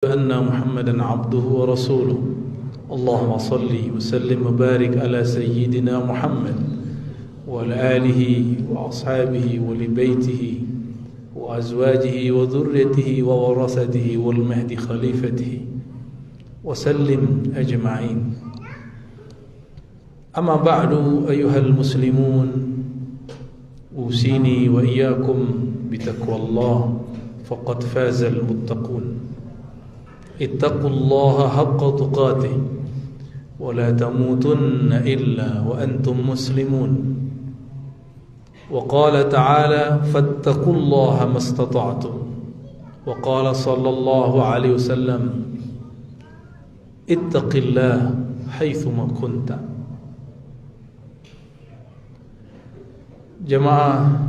أن محمدا عبده ورسوله اللهم صل وسلم وبارك على سيدنا محمد وعلى آله وأصحابه ولبيته وأزواجه وذريته وورثته والمهد خليفته وسلم أجمعين. أما بعد أيها المسلمون، أوصيني وإياكم بتقوى الله فقد فاز المتقون. اتقوا الله حق تقاته ولا تموتن إلا وأنتم مسلمون. وقال تعالى فاتقوا الله ما استطعتم. وقال صلى الله عليه وسلم اتق الله حيثما كنت. Jemaah,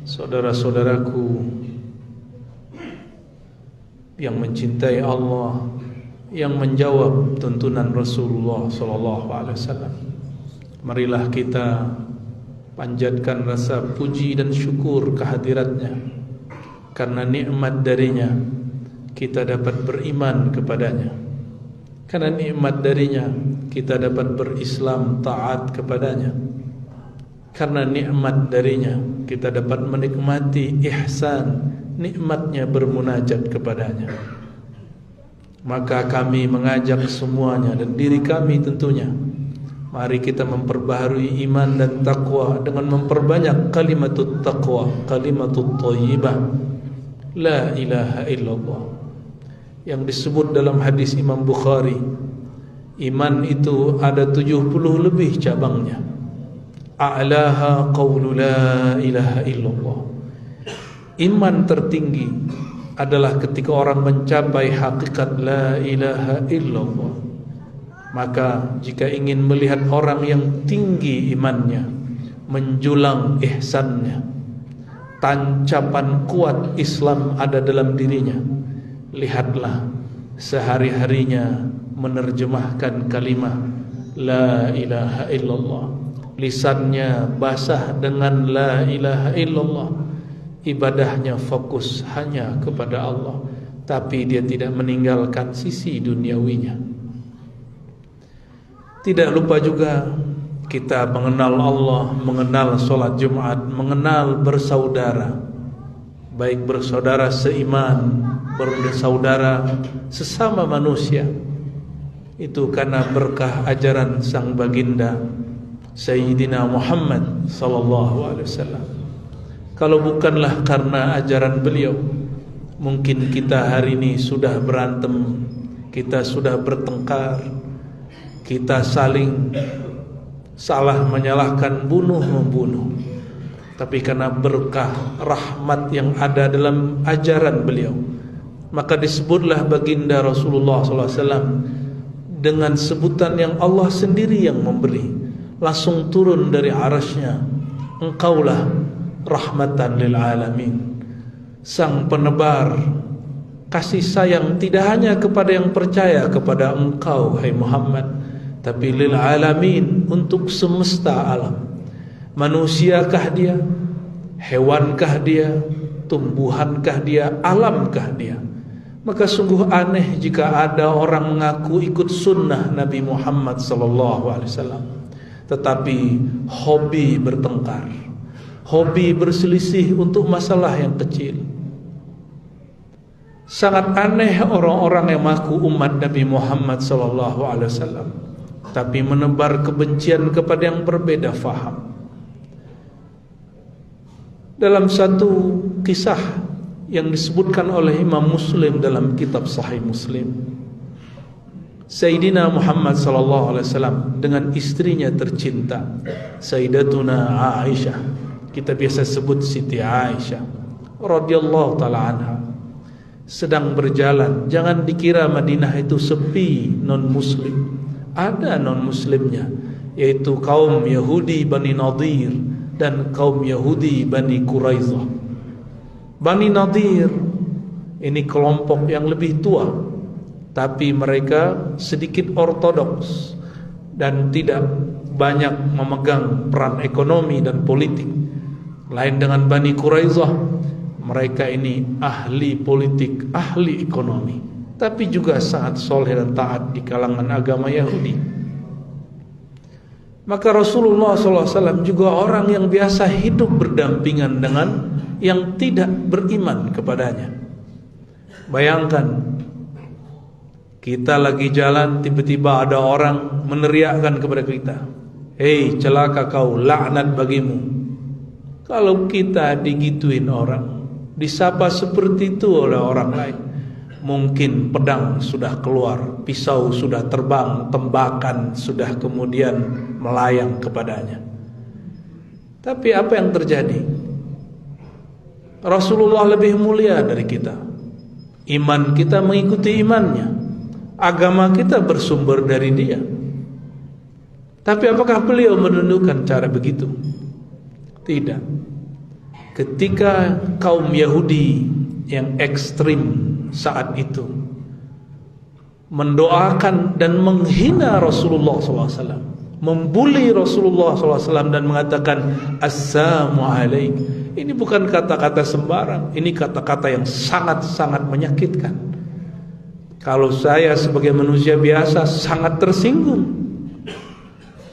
saudara-saudaraku yang mencintai Allah, yang menjawab tuntunan Rasulullah SAW, marilah kita panjatkan rasa puji dan syukur kehadiratnya. Karena nikmat darinya kita dapat beriman kepadanya. Karena nikmat darinya kita dapat berislam taat kepadanya. Karena nikmat darinya kita dapat menikmati ihsan, nikmatnya bermunajat kepadanya. Maka kami mengajak semuanya dan diri kami tentunya, mari kita memperbaharui iman dan taqwa dengan memperbanyak kalimatut taqwa, kalimatut thayyibah, la ilaha illallah, yang disebut dalam hadis Imam Bukhari, iman itu ada 70 lebih cabangnya. A'laha qawlu la ilaha illallah. Iman tertinggi adalah ketika orang mencapai hakikat la ilaha illallah. Maka jika ingin melihat orang yang tinggi imannya, menjulang ihsannya, tancapan kuat Islam ada dalam dirinya, lihatlah sehari-harinya menerjemahkan kalimat la ilaha illallah. Lisannya basah dengan la ilaha illallah. Ibadahnya fokus hanya kepada Allah, tapi dia tidak meninggalkan sisi duniawinya. Tidak lupa juga kita mengenal Allah, mengenal sholat Jumat, mengenal bersaudara, baik bersaudara seiman, bersaudara sesama manusia. Itu karena berkah ajaran sang baginda Sayyidina Muhammad sallallahu alaihi wasallam. Kalau bukanlah karena ajaran beliau, mungkin kita hari ini sudah berantem, kita sudah bertengkar, kita saling salah menyalahkan, bunuh-membunuh. Tapi karena berkah rahmat yang ada dalam ajaran beliau, maka disebutlah baginda Rasulullah SAW dengan sebutan yang Allah sendiri yang memberi. Langsung turun dari arasnya, engkaulah rahmatan lil alamin, sang penebar kasih sayang tidak hanya kepada yang percaya kepada engkau hai Muhammad, tapi lil alamin, untuk semesta alam. Manusiakah dia, hewankah dia, tumbuhankah dia, alamkah dia? Maka sungguh aneh jika ada orang mengaku ikut sunnah Nabi Muhammad SAW, tetapi hobi bertengkar, hobi berselisih untuk masalah yang kecil. Sangat aneh orang-orang yang mengaku umat Nabi Muhammad SAW, tapi menebar kebencian kepada yang berbeda faham. Dalam satu kisah yang disebutkan oleh Imam Muslim dalam kitab Sahih Muslim, Sayyidina Muhammad SAW dengan istrinya tercinta Sayyidatuna Aisyah, kita biasa sebut Siti Aisyah radhiyallahu ta'ala anha, sedang berjalan. Jangan dikira Madinah itu sepi non-muslim, ada non-muslimnya, yaitu kaum Yahudi Bani Nadir dan kaum Yahudi Bani Quraizah. Bani Nadir ini kelompok yang lebih tua, tapi mereka sedikit ortodoks dan tidak banyak memegang peran ekonomi dan politik. Lain dengan Bani Quraizah, mereka ini ahli politik, ahli ekonomi. tapi juga sangat soleh dan taat di kalangan agama Yahudi. Maka Rasulullah SAW juga orang yang biasa hidup berdampingan dengan yang tidak beriman kepadanya. Bayangkan, kita lagi jalan, tiba-tiba ada orang meneriakkan kepada kita, "Hei, celaka kau, laknat bagimu." Kalau kita digituin orang, disapa seperti itu oleh orang lain, mungkin pedang sudah keluar, pisau sudah terbang, tembakan sudah kemudian melayang kepadanya. Tapi apa yang terjadi? Rasulullah lebih mulia dari kita. Iman kita mengikuti imannya. Agama kita bersumber dari dia. Tapi apakah beliau menundukkan cara begitu? Tidak. Ketika kaum Yahudi yang ekstrim saat itu mendoakan dan menghina Rasulullah SAW, membuli Rasulullah SAW dan mengatakan assalamu alaik, ini bukan kata-kata sembarang, ini kata-kata yang sangat-sangat menyakitkan. Kalau saya sebagai manusia biasa sangat tersinggung,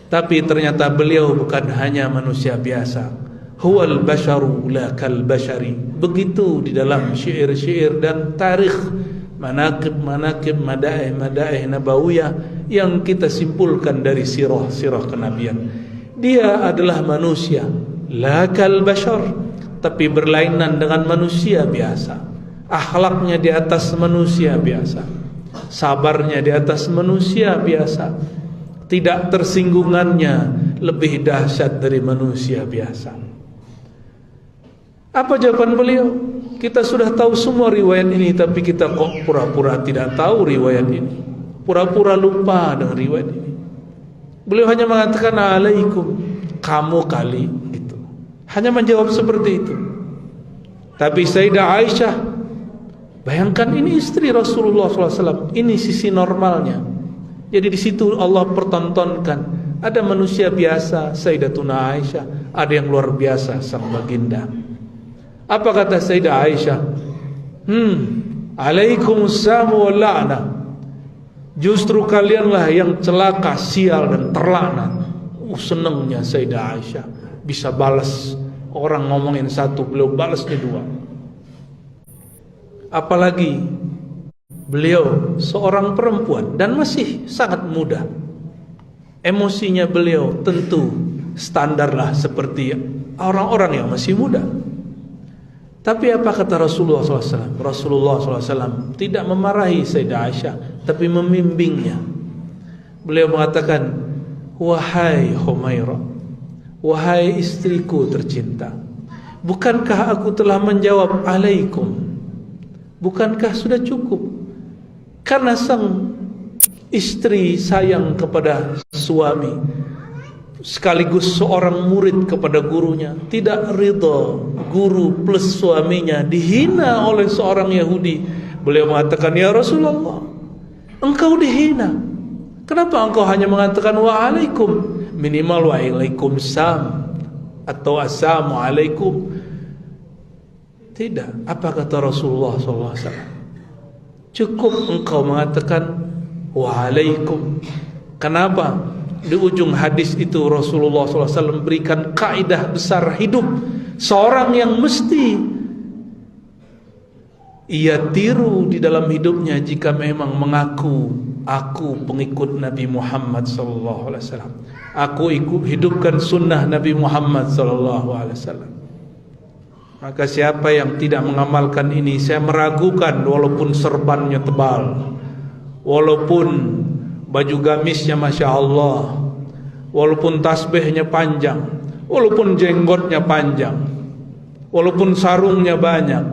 tapi ternyata beliau bukan hanya manusia biasa. Huwal basharu la kal bashari. Begitu di dalam syair-syair dan tarikh, manaqib-manaqib, madaih-madaih nabawiyah yang kita simpulkan dari sirah-sirah kenabian. Dia adalah manusia, la kal bashar, tapi berlainan dengan manusia biasa. Akhlaknya di atas manusia biasa, sabarnya di atas manusia biasa, tidak tersinggungannya lebih dahsyat dari manusia biasa. Apa jawaban beliau? Kita sudah tahu semua riwayat ini, tapi kita kok pura-pura tidak tahu riwayat ini, pura-pura lupa dengan riwayat ini. Beliau hanya mengatakan alaikum, kamu kali, gitu. Hanya menjawab seperti itu. Tapi Sayyidah Aisyah, bayangkan ini istri Rasulullah SAW, ini sisi normalnya. Jadi di situ Allah pertontonkan, ada manusia biasa Sayyidatuna Aisyah, ada yang luar biasa sang baginda. Apa kata Sayyidah Aisyah? Alaikumussalam wal la'nah. Justru kalianlah yang celaka, sial dan terlaknat. Senangnya Sayyidah Aisyah bisa balas, orang ngomongin satu, beliau balasnya dua. Apalagi beliau seorang perempuan dan masih sangat muda. Emosinya beliau tentu standarlah seperti orang-orang yang masih muda. Tapi apa kata Rasulullah SAW? Rasulullah SAW tidak memarahi Sayyidah Aisyah, tapi membimbingnya. Beliau mengatakan, wahai Humairah, wahai istriku tercinta, bukankah aku telah menjawab alaikum? Bukankah sudah cukup? Karena sang istri sayang kepada suami, sekaligus seorang murid kepada gurunya, tidak ridha guru plus suaminya dihina oleh seorang Yahudi. Beliau mengatakan, ya Rasulullah, engkau dihina, kenapa engkau hanya mengatakan wa'alaikum? Minimal wa'alaikumsalam atau assalamualaikum. Tidak. Apa kata Rasulullah SAW? Cukup engkau mengatakan wa'alaikum. Kenapa? Di ujung hadis itu Rasulullah SAW berikan kaidah besar hidup seorang yang mesti ia tiru di dalam hidupnya jika memang mengaku aku pengikut Nabi Muhammad SAW. Aku hidupkan sunnah Nabi Muhammad SAW. Maka siapa yang tidak mengamalkan ini, saya meragukan, walaupun serbannya tebal, walaupun baju gamisnya Masya Allah, walaupun tasbihnya panjang, walaupun jenggotnya panjang, walaupun sarungnya banyak,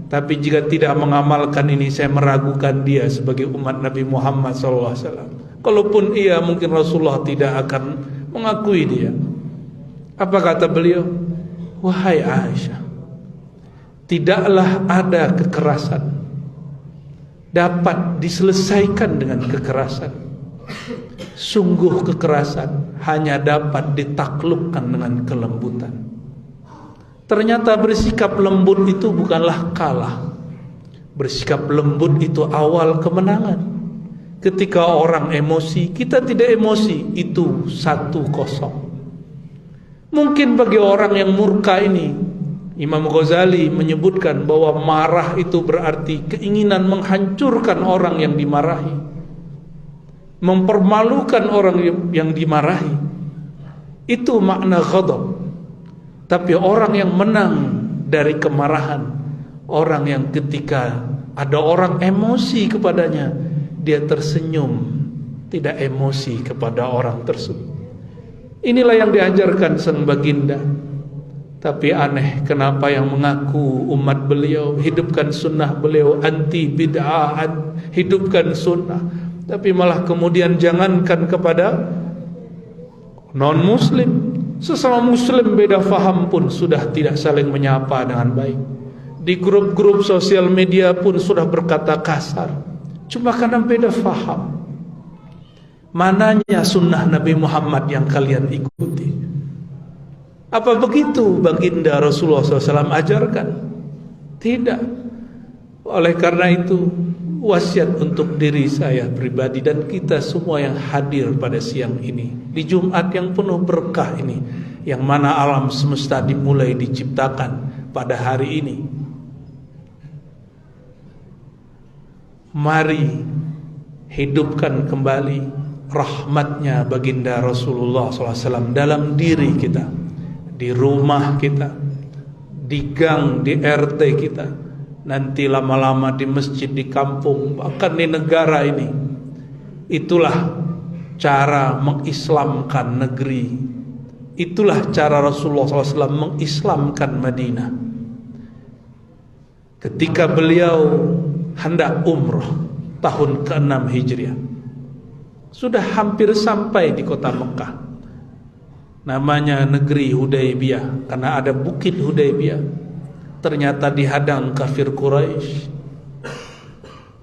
tapi jika tidak mengamalkan ini, saya meragukan dia sebagai umat Nabi Muhammad SAW. Kalaupun iya, mungkin Rasulullah tidak akan mengakui dia. Apa kata beliau? Wahai Aisyah, tidaklah ada kekerasan dapat diselesaikan dengan kekerasan. Sungguh kekerasan hanya dapat ditaklukkan dengan kelembutan. Ternyata bersikap lembut itu bukanlah kalah, Bersikap lembut itu awal kemenangan. Ketika orang emosi, kita tidak emosi, itu 1-0. Mungkin bagi orang yang murka ini, Imam Ghazali menyebutkan bahwa marah itu berarti keinginan menghancurkan orang yang dimarahi, mempermalukan orang yang dimarahi. Itu makna ghadab. Tapi orang yang menang dari kemarahan, orang yang ketika ada orang emosi kepadanya, dia tersenyum, tidak emosi kepada orang tersebut. Inilah yang diajarkan sang baginda. Tapi aneh, kenapa yang mengaku umat beliau, hidupkan sunnah beliau, anti bid'ah, hidupkan sunnah, tapi malah kemudian jangankan kepada non-muslim, sesama muslim beda faham pun sudah tidak saling menyapa dengan baik. Di grup-grup sosial media pun sudah berkata kasar, cuma karena beda faham. Mananya sunnah Nabi Muhammad yang kalian ikuti? Apa begitu baginda Rasulullah SAW ajarkan? Tidak. Oleh karena itu, wasiat untuk diri saya pribadi dan kita semua yang hadir pada siang ini, di Jumat yang penuh berkah ini, yang mana alam semesta dimulai diciptakan pada hari ini. Mari hidupkan kembali rahmatnya baginda Rasulullah SAW dalam diri kita, di rumah kita, di gang, di RT kita, nanti lama-lama di masjid, di kampung, bahkan di negara ini. Itulah cara mengislamkan negeri. Itulah cara Rasulullah SAW mengislamkan Madinah. Ketika beliau hendak umroh tahun ke-6 Hijriah, sudah hampir sampai di kota Mekah. Namanya negeri Hudaybiyah karena ada bukit Hudaybiyah. Ternyata dihadang kafir Quraisy,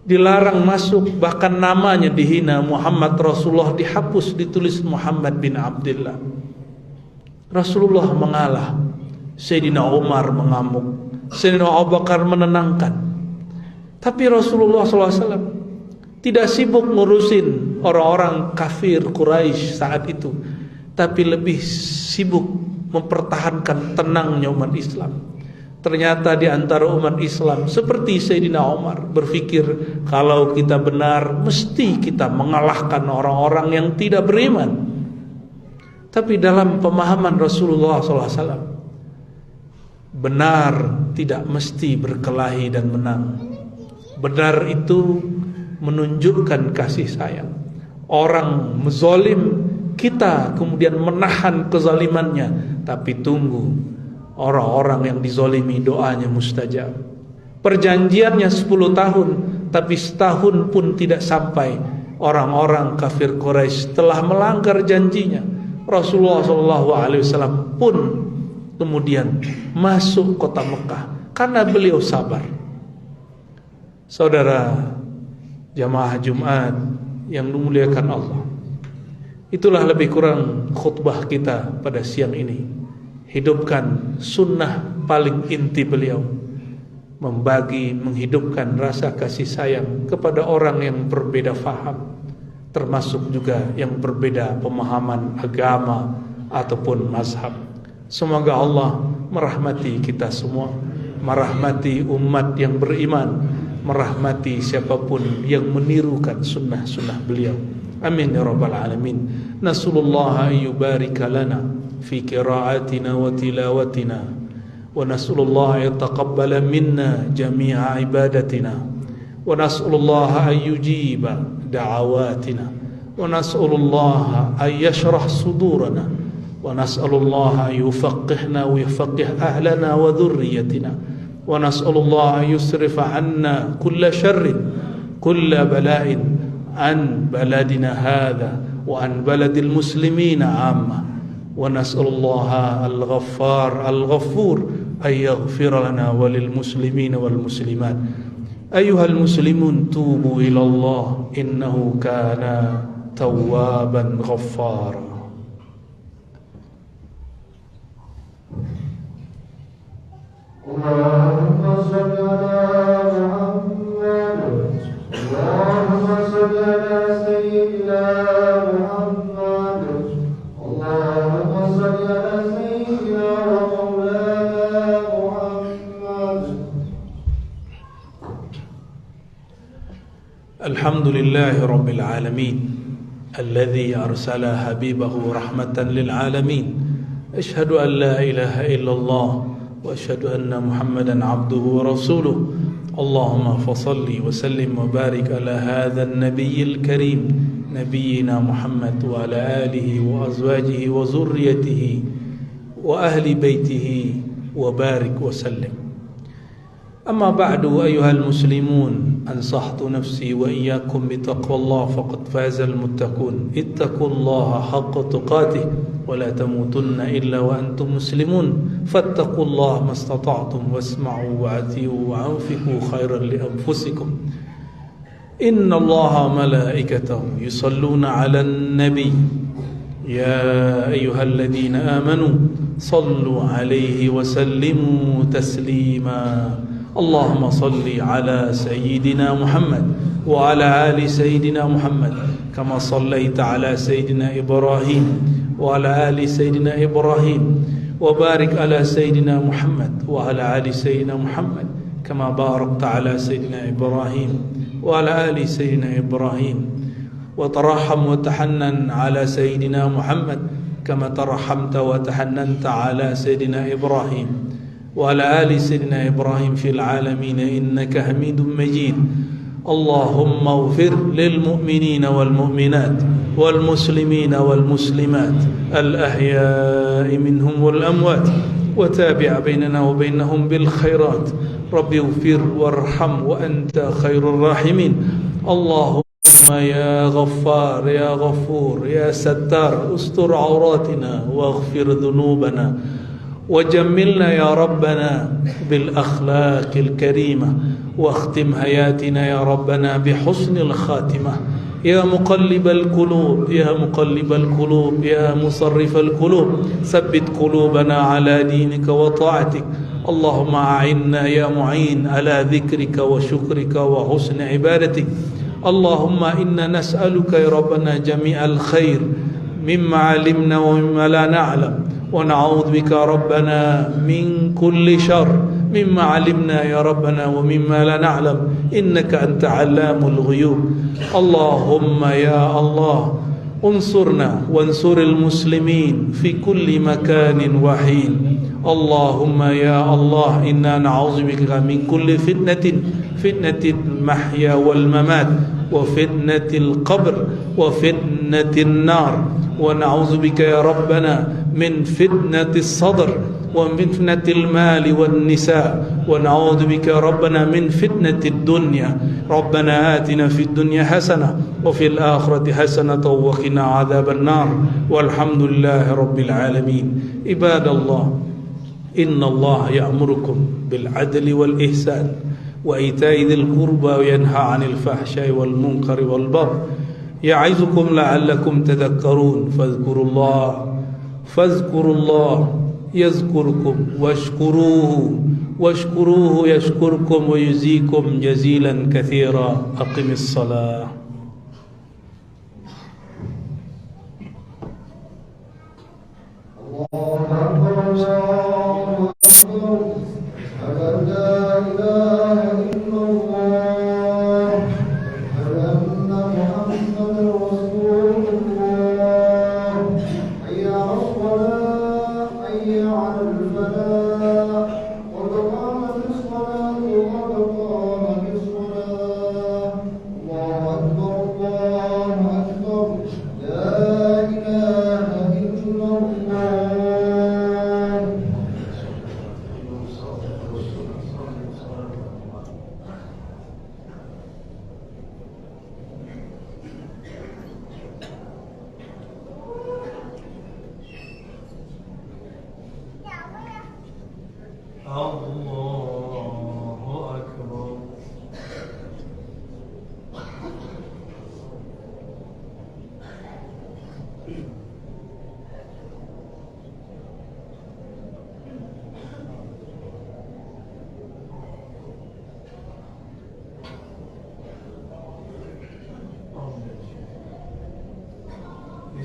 dilarang masuk, bahkan namanya dihina. Muhammad Rasulullah dihapus, ditulis Muhammad bin Abdullah. Rasulullah mengalah, Sayyidina Umar mengamuk, Sayyidina Abu Bakar menenangkan. Tapi Rasulullah SAW tidak sibuk ngurusin orang-orang kafir Quraisy saat itu, tapi lebih sibuk mempertahankan tenangnya umat Islam. Ternyata di antara umat Islam seperti Sayyidina Umar berpikir, kalau kita benar mesti kita mengalahkan orang-orang yang tidak beriman. Tapi dalam pemahaman Rasulullah SAW, benar tidak mesti berkelahi dan menang. Benar itu menunjukkan kasih sayang. Orang menzalim, kita kemudian menahan kezalimannya. Tapi tunggu, orang-orang yang dizalimi doanya mustajab. Perjanjiannya 10 tahun, tapi setahun pun tidak sampai. Orang-orang kafir Quraisy telah melanggar janjinya. Rasulullah SAW pun kemudian masuk kota Mekah karena beliau sabar. Saudara jamaah Jumat yang dimuliakan Allah, itulah lebih kurang khutbah kita pada siang ini. Hidupkan sunnah paling inti beliau, membagi, menghidupkan rasa kasih sayang kepada orang yang berbeda faham, termasuk juga yang berbeda pemahaman agama ataupun mazhab. Semoga Allah merahmati kita semua, merahmati umat yang beriman, merahmati siapapun yang menirukan sunnah-sunnah beliau. Amin ya rabbal alamin. Nasallallahu yubarika lana fi qira'atina wa tilawatina, wa nasallallahu yataqabbala minna jami'a ibadatina, wa nasallallahu an yujiba da'awatina, wa nasallallahu an yashrah sudurana, wa nasallallahu an yufaqqihna wa yufaqqih ahlana wa dhurriyyatina, wa nasallallahu an yusrifa 'anna kulla sharrin kulla bala'in an baladina hadha wa an baladil muslimina 'amma. ونسأل الله الغفار الغفور أن يغفر لنا وللمسلمين والمسلمات. أيها المسلمون توبوا إلى الله إنه كان توابا غفارا. اللهم صل على محمد اللهم صل على سيدنا محمد اللهم صل على سيدنا ومولانا محمد. الحمد لله رب العالمين الذي أرسل حبيبه رحمة للعالمين. أشهد أن لا إله إلا الله وأشهد أن محمدا عبده ورسوله. اللهم فصل وسلم وبارك على هذا النبي الكريم نبينا محمد وعلى آله وأزواجه وذريته وأهل بيته وبارك وسلم. أما بعد أيها المسلمون أنصحت نفسي وإياكم بتقوى الله فقد فاز المتقون. اتقوا الله حق تقاته ولا تموتن إلا وأنتم مسلمون. فاتقوا الله ما استطعتم واسمعوا وأطيعوا وأنفقوا خيرا لأنفسكم. إن الله وملائكته يصلون على النبي يا أيها الذين آمنوا صلوا عليه وسلموا تسليما. اللهم صل على سيدنا محمد وعلى آل سيدنا محمد كما صليت على سيدنا إبراهيم وعلى آل سيدنا إبراهيم وبارك على سيدنا محمد وعلى آل سيدنا محمد كما باركت على سيدنا إبراهيم وعلى آل سيدنا إبراهيم وترحم وتحنن على سيدنا محمد كما ترحمت وتحننت على سيدنا إبراهيم وعلى آل سيدنا إبراهيم في العالمين إنك حميد مجيد. اللهم اغفر للمؤمنين والمؤمنات والمسلمين والمسلمات الأحياء منهم والأموات وتابع بيننا وبينهم بالخيرات. رب اغفر وارحم وأنت خير الراحمين. اللهم يا غفار يا غفور يا ستار استر عوراتنا واغفر ذنوبنا وجملنا يا ربنا بالأخلاق الكريمة واختم حياتنا يا ربنا بحسن الخاتمة. يا مقلب القلوب يا مقلب القلوب يا مصرف القلوب ثبت قلوبنا على دينك وطاعتك. اللهم أعنا يا معين على ذكرك وشكرك وحسن عبادتك. اللهم إنا نسألك يا ربنا جميع الخير مما علمنا ومما لا نعلم ونعوذ بك ربنا من كل شر مما علمنا يا ربنا ومما لا نعلم إنك أنت علام الغيوب. اللهم يا الله انصرنا وانصر المسلمين في كل مكان وحين. اللهم يا الله إنا نعوذ بك من كل فتنة المحيا والممات وفتنة القبر وفتنة النار. ونعوذ بك يا ربنا من فتنة الصدر ومن فتنة المال والنساء. ونعوذ بك يا ربنا من فتنة الدنيا. ربنا آتنا في الدنيا حسنة وفي الآخرة حسنة وقنا عذاب النار. والحمد لله رب العالمين. عباد الله إن الله يأمركم بالعدل والإحسان وإيتاء ذي القربى وينهى عن الفحشاء والمنكر والبغي يعظكم لعلكم تذكرون. فاذكروا الله يذكركم واشكروه يشكركم ويجزيكم جزيلا كثيرا. أقم الصلاة.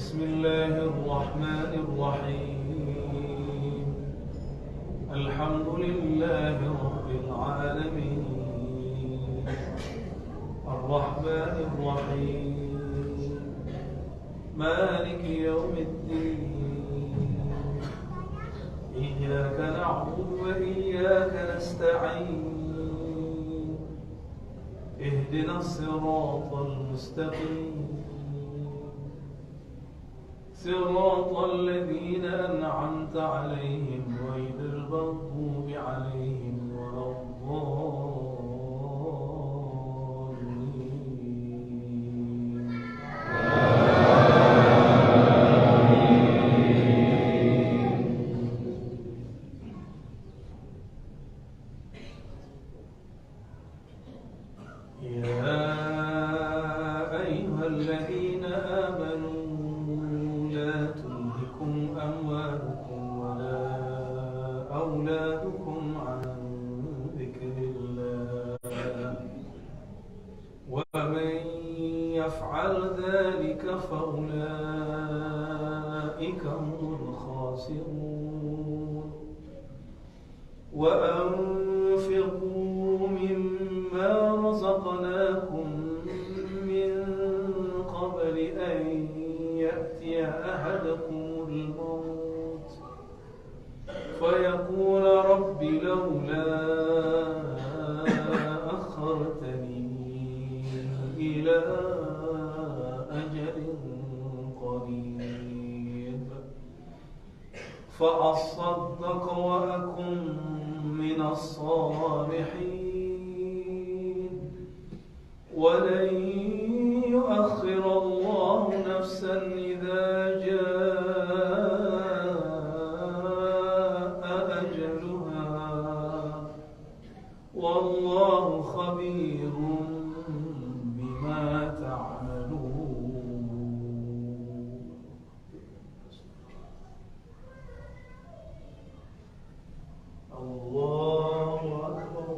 بسم الله الرحمن الرحيم الحمد لله رب العالمين الرحمن الرحيم مالك يوم الدين إياك نعبد وإياك نستعين اهدنا الصراط المستقيم صراط الذين أنعمت عليهم غير المغضوب عليهم ولا الضالين يا أيها الذين آمنوا لا تلهكم أموالكم ولا أولادكم عن ذكر الله ومن يفعل ذلك فأولئك هم الخاسرون وأنفقوا مما رزقناكم من قبل أن يأتي أحدكم الموت فيقول رب لولا أخرتني إلى أجل قريب فأصدق وأكن من الصالحين ولن يؤخر الله نفسا إذا جاء أجلها والله خبير بما تعملون الله أكبر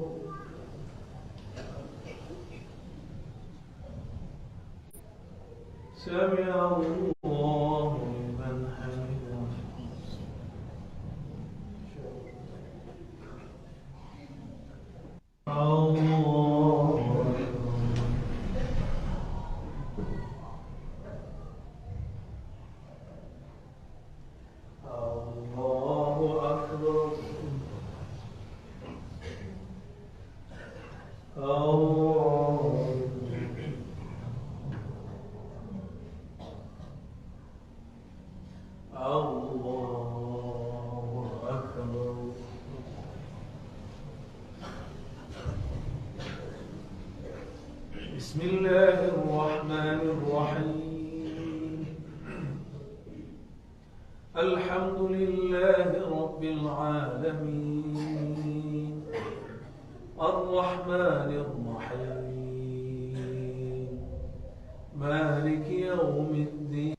سمع الله لمن حمده الله أكبر بسم الله الرحمن الرحيم الحمد لله رب العالمين الرحمن الرحيم مالك يوم الدين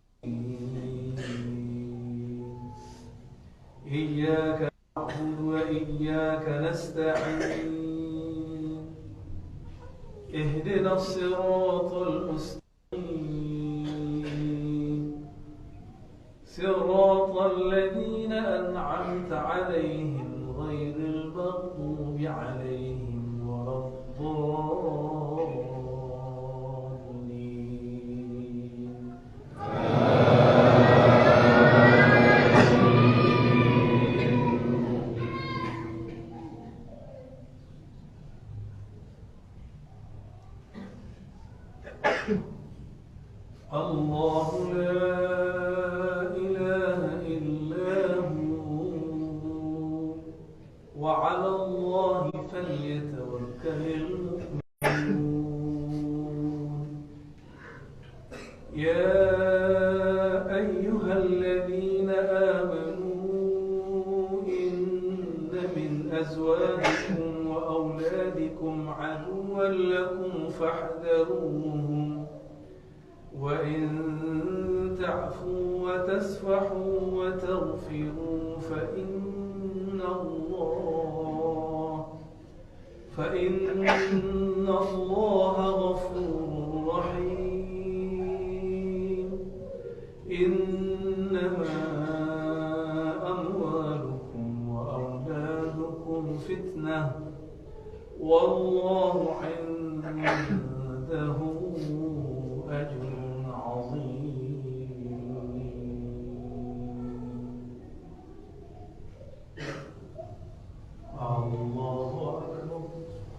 إياك نعبد وإياك نستعين اهدنا الصراط المستقيم صراط الذين أنعمت عليهم غير المغضوب عليهم ولا الضالين الله لا إله إلا هو وعلى الله فليتوكل المؤمنون يا أيها الذين آمنوا إن من أزواجكم وأولادكم عدوا لكم فاحذروهم وإن تعفوا وتصفحوا وتغفروا فإن الله غفور رحيم إنما أموالكم وأولادكم فتنة والله عنده أجر عظيم. الله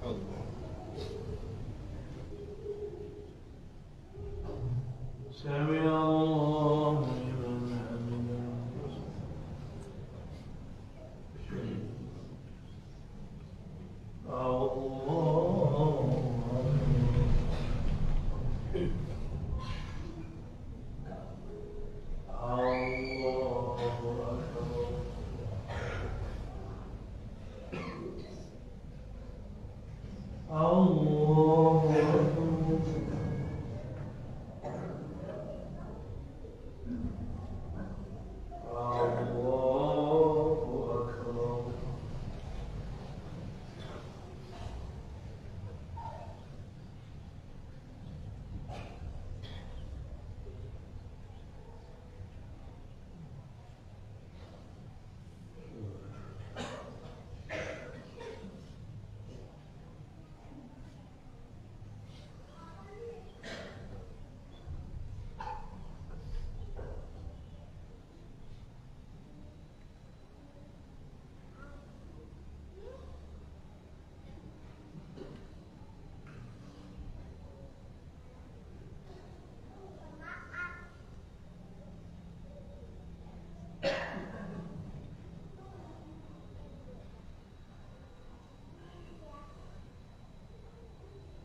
أكبر. سمع الله لمن حمده.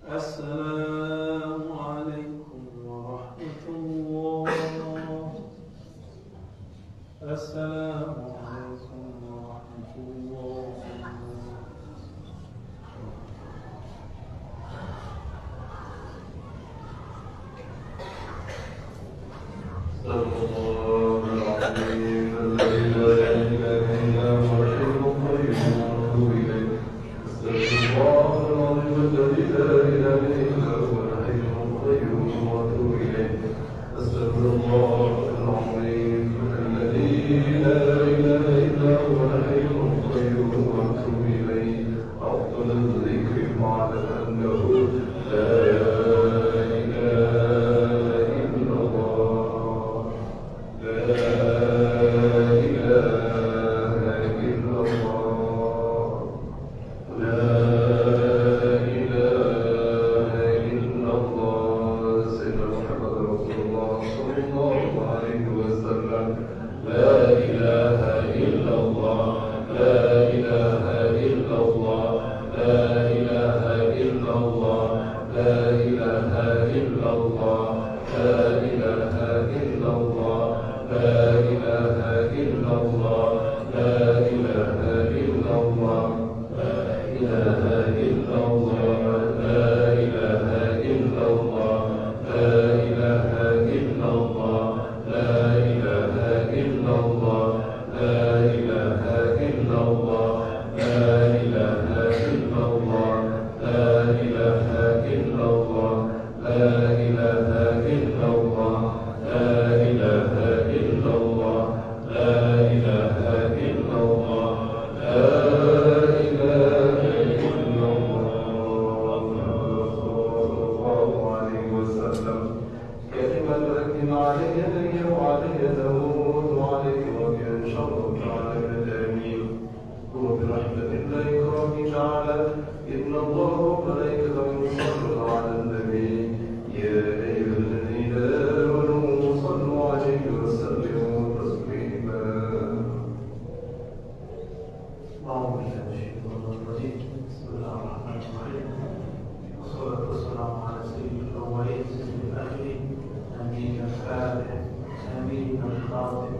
السلام عليكم ورحمة الله. السلام عليكم ورحمة الله. صدق الله العظيم الذي لا إله إلا هو الحي القيوم وأتوب إليه. استغفر الله العظيم الذي لا إله إلا هو الحي القيوم وأتوب إليه. استغفر الله العظيم الذي لا إله إلا هو الحي القيوم وأتوب إليه. أفضل الذكر بعد أنه لا إله إلا الله. لا إله إلا الله. لا إله إلا الله. سيدنا محمد رسول الله صلى الله عليه وسلم. لا إله إلا الله. لا إله إلا الله. لا إله إلا الله. لا إله إلا الله. لا إله إلا الله. لا إله إلا الله. لا إله إلا الله. لا إله إلا الله. لا إله إلا الله. لا إله إلا الله. لا إله إلا الله. لا إله إلا الله. لا إله إلا الله. لا إله إلا الله. لا إله إلا الله. لا إله إلا الله. لا إله إلا الله. لا إله إلا الله. صلى الله عليه وسلم. كلمة أكرم علي يدي وعلي داود وعليك ربي إن شاء الله تعالى بالآمين. وبرحمة الله إكرام تعالى إن الله وملائكته يصلون على النبي يا أيها الذين آمنوا صلوا عليه وسلموا تسليما. أعوذ بالله من الشيطان الرجيم. بسم الله الرحمن الرحيم. والصلاة والسلام على سيد الأولين سيد الآخرين نبينا الفاتح نبينا الخاتم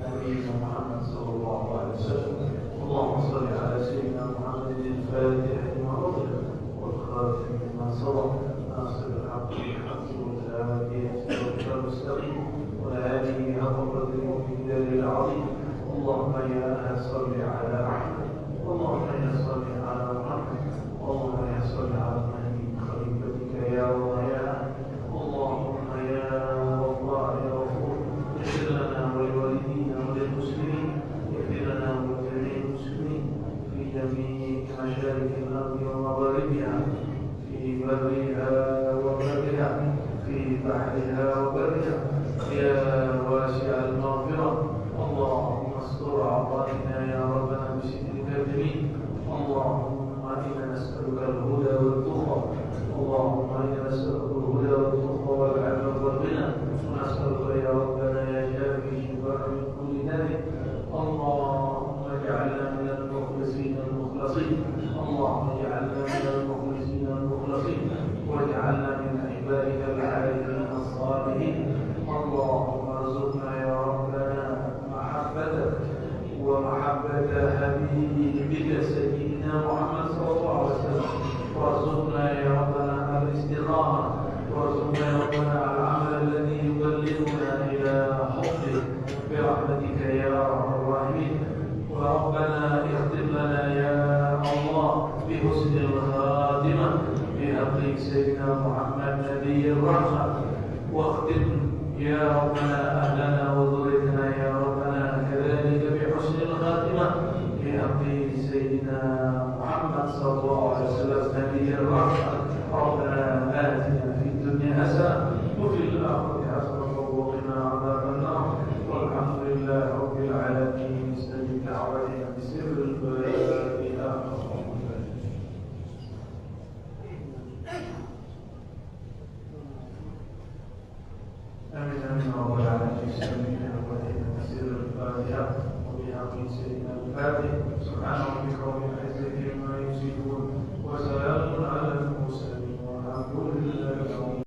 نبينا محمد صلى الله عليه وسلم. اللهم صل على سيدنا محمد الفاتح لما أغلق والخاتم لما سبق ناصر الحق بالحق والهادي إلى صراط المستقيم وآله حق قدره ومقداره العظيم. اللهم يا صل على أحمد. اللهم يا صل على محمد. اللهم يا صل على محمد خليفتك يا الله يا أحمد. اللهم يا الله يا غفور بحرها وبرها يا واسع المغفرة اللهم استر عوراتنا يا ربنا بسترك الجميل اللهم إنا نسألك الهدى والتقى اللهم إنا نسألك الهدى والتقى والعفو والغنى ونسألك يا ربنا يا شافي شفاء من كل داء اللهم اجعلنا من المخلصين المخلصين اللهم اجعلنا من المخلصين المخلصين واجعلنا من عبادك العارفين الصالحين اللهم ارزقنا يا ربنا محبتك ومحبة حبيبك سيدنا محمد صلى الله عليه وسلم وارزقنا يا ربنا الاستقامة وارزقنا يا ربنا العمل الذي يبلغنا إلى حبك برحمتك يا أرحم الراحمين وربنا اختم لنا يا الله بحسن الخاتمة بحق سيدنا محمد نبي الرحمة واختم يا ربنا أهلنا وذريتنا يا ربنا كذلك بحسن الخاتمة بحق سيدنا محمد صلى الله عليه وسلم نبي الرحمة ربنا آتنا في الدنيا حسنة وفي الآخرة حسنة وقنا عذاب النار والحمد لله رب العالمين استجب دعوتنا بسر الفاتحة آمين آمين رب العالمين استجب دعوتنا بسر الفاتحة وبحق سيدنا الفاتح سبحان ربك رب العزة عما يصفون وسلام على المرسلين والحمد لله